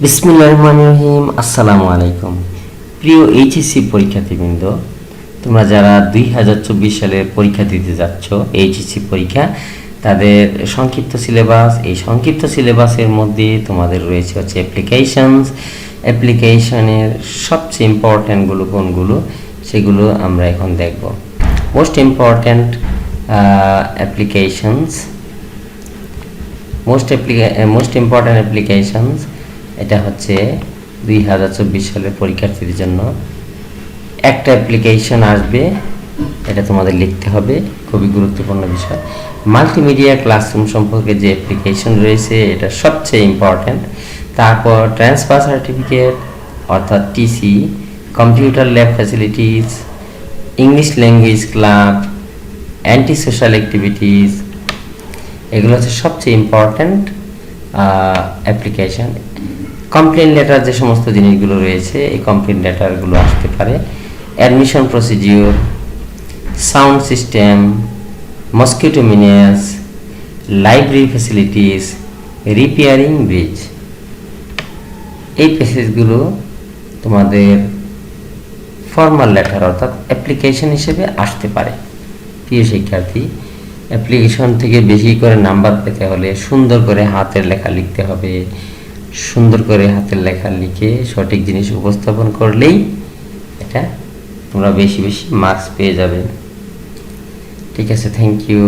বিসমিল্লাহির রহমানির রহিম। আসসালামু আলাইকুম। প্রিয় এইচএসসি পরীক্ষার্থীবৃন্দ, তোমরা যারা 2024 সালে পরীক্ষা দিতে যাচ্ছ এইচএসসি পরীক্ষা, তাদের সংক্ষিপ্ত সিলেবাস, এই সংক্ষিপ্ত সিলেবাসের মধ্যে তোমাদের রয়েছে হচ্ছে অ্যাপ্লিকেশনের সবচেয়ে ইম্পর্ট্যান্টগুলো কোনগুলো সেগুলো আমরা এখন দেখব। মোস্ট ইম্পর্ট্যান্ট অ্যাপ্লিকেশনস এটা হচ্ছে 2024 সালের পরীক্ষার্থীদের জন্য একটা অ্যাপ্লিকেশন আসবে, এটা তোমাদের লিখতে হবে, খুবই গুরুত্বপূর্ণ বিষয়। মাল্টিমিডিয়া ক্লাসরুম সম্পর্কে যে অ্যাপ্লিকেশন রয়েছে এটা সবচেয়ে ইম্পর্ট্যান্ট। তারপর ট্রান্সফার সার্টিফিকেট অর্থাৎ TC, computer lab facilities, English language club, anti social activities, এগুলো হচ্ছে সবচেয়ে ইম্পর্ট্যান্ট অ্যাপ্লিকেশন। কমপ্লেন লেটার যে সমস্ত জিনিসগুলো রয়েছে, এই কমপ্লেন লেটারগুলো আসতে পারে। Admission procedure, sound system, mosquito menace, library facilities, repairing bridge, এই প্যাসেজগুলো তোমাদের ফর্মাল লেটার অর্থাৎ অ্যাপ্লিকেশন হিসেবে আসতে পারে। প্রিয় শিক্ষার্থী, অ্যাপ্লিকেশন থেকে বেশি করে নাম্বার পেতে হলে সুন্দর করে হাতের লেখা লিখতে হবে। সুন্দর করে হাতের লেখা লিখে সঠিক জিনিস উপস্থাপন করলেই এটা তোমরা বেশি বেশি মার্কস পেয়ে যাবে। ঠিক আছে, থ্যাংক ইউ।